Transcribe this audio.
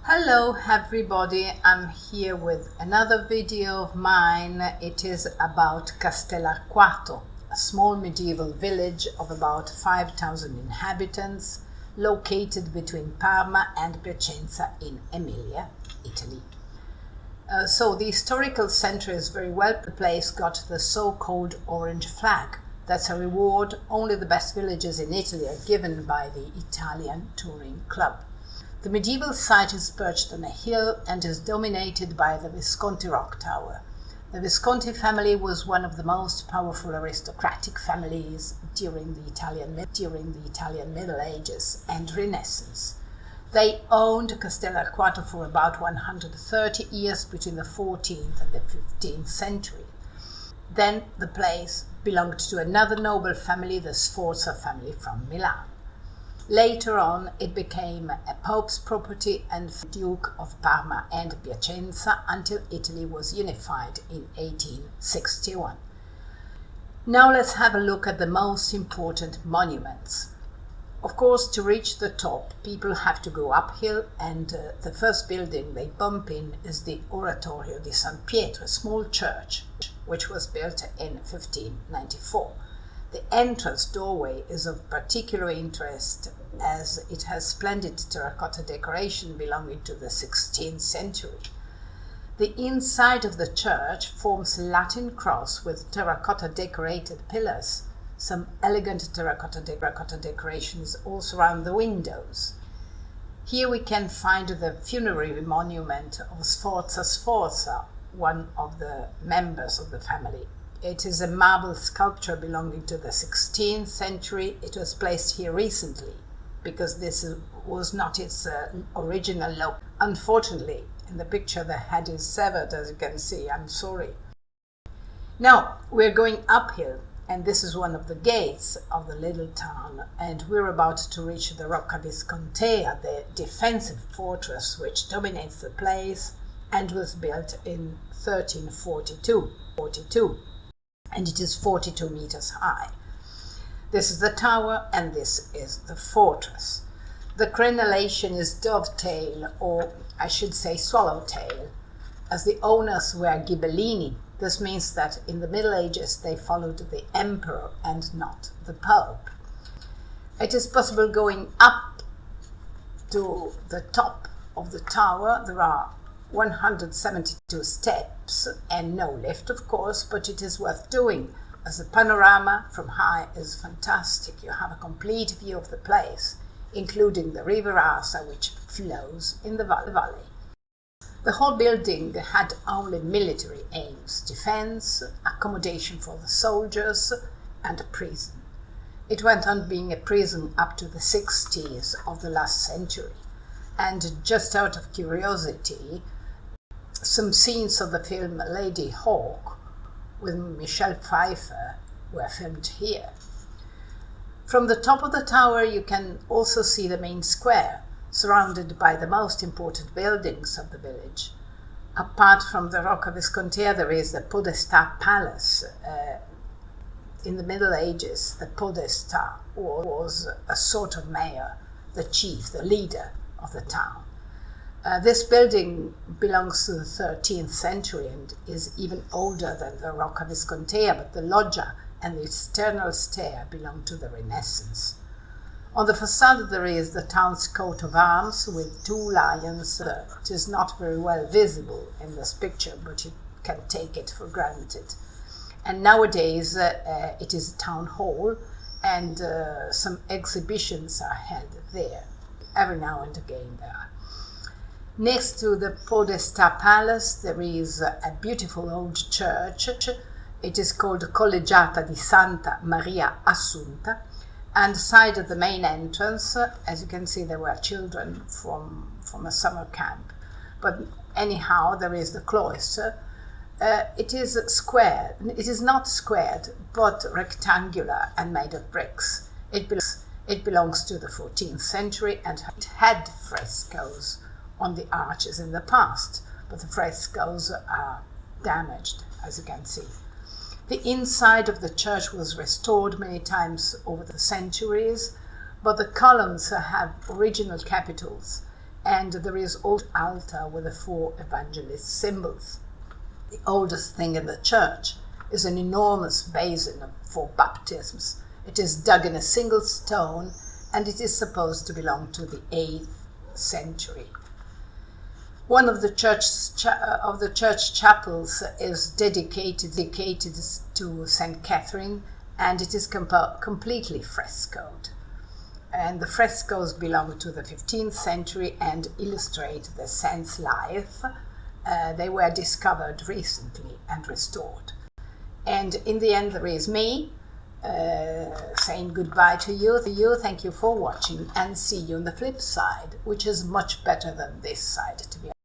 Hello everybody, I'm here with another video of mine. It is about Castellarquato, a small medieval village of about 5,000 inhabitants located between Parma and Piacenza in Emilia, Italy. So the historical center is very well. The place got the so-called orange flag. That's a reward only the best villages in Italy are given by the Italian Touring Club. The medieval site is perched on a hill and is dominated by the Visconti Rock Tower. The Visconti family was one of the most powerful aristocratic families during the Italian Middle Ages and Renaissance. They owned Castellarquato for about 130 years between the 14th and the 15th century. Then the place belonged to another noble family, the Sforza family from Milan. Later on, it became a pope's property and Duke of Parma and Piacenza until Italy was unified in 1861. Now let's have a look at the most important monuments. Of course, to reach the top, people have to go uphill, and the first building they bump in is the Oratorio di San Pietro, a small church, which was built in 1594. The entrance doorway is of particular interest as it has splendid terracotta decoration belonging to the 16th century. The inside of the church forms a Latin cross with terracotta decorated pillars. Some elegant terracotta decorations all surround the windows. Here we can find the funerary monument of Sforza, one of the members of the family. It is a marble sculpture belonging to the 16th century. It was placed here recently because this was not its original look. Unfortunately, in the picture the head is severed, as you can see. I'm sorry. Now we're going uphill, and this is one of the gates of the little town, and we're about to reach the Rocca Viscontea, the defensive fortress which dominates the place and was built in 1342. And it is 42 meters high. This is the tower, and this is the fortress. The crenellation is dovetail, or I should say swallowtail, as the owners were Ghibellini. This means that in the Middle Ages they followed the emperor and not the pope. It is possible going up to the top of the tower. There are 172 steps and no lift, of course, but it is worth doing as the panorama from high is fantastic. You have a complete view of the place, including the river Arsa, which flows in the valley. The whole building had only military aims: defense, accommodation for the soldiers, and a prison. It went on being a prison up to the 60s of the last century. And just out of curiosity, some scenes of the film Lady Hawk with Michelle Pfeiffer were filmed here. From the top of the tower you can also see the main square, surrounded by the most important buildings of the village. Apart from the Rocca Viscontea, there is the Podestà Palace. In the Middle Ages, the Podestà was a sort of mayor, the chief, the leader of the town. This building belongs to the 13th century and is even older than the Rocca Viscontea, but the loggia and the external stair belong to the Renaissance. On the facade there is the town's coat of arms with two lions. It is not very well visible in this picture, but you can take it for granted. And nowadays it is a town hall, and some exhibitions are held there. Every now and again there are. Next to the Podestà Palace there is a beautiful old church. It is called Collegiata di Santa Maria Assunta, and side of the main entrance, as you can see, there were children from a summer camp. But anyhow, there is the cloister. It is square. It is not squared, but rectangular and made of bricks. It belongs to the 14th century and it had frescoes on the arches in the past, but the frescoes are damaged, as you can see. The inside of the church was restored many times over the centuries, but the columns have original capitals, and there is also an altar with the 4 evangelist symbols. The oldest thing in the church is an enormous basin for baptisms. It is dug in a single stone, and it is supposed to belong to the 8th century. One of the church chapels is dedicated to St. Catherine, and it is completely frescoed. And the frescoes belong to the 15th century and illustrate the saint's life. They were discovered recently and restored. And in the end, there is me saying goodbye to you. Thank you for watching, and see you on the flip side, which is much better than this side, to be honest.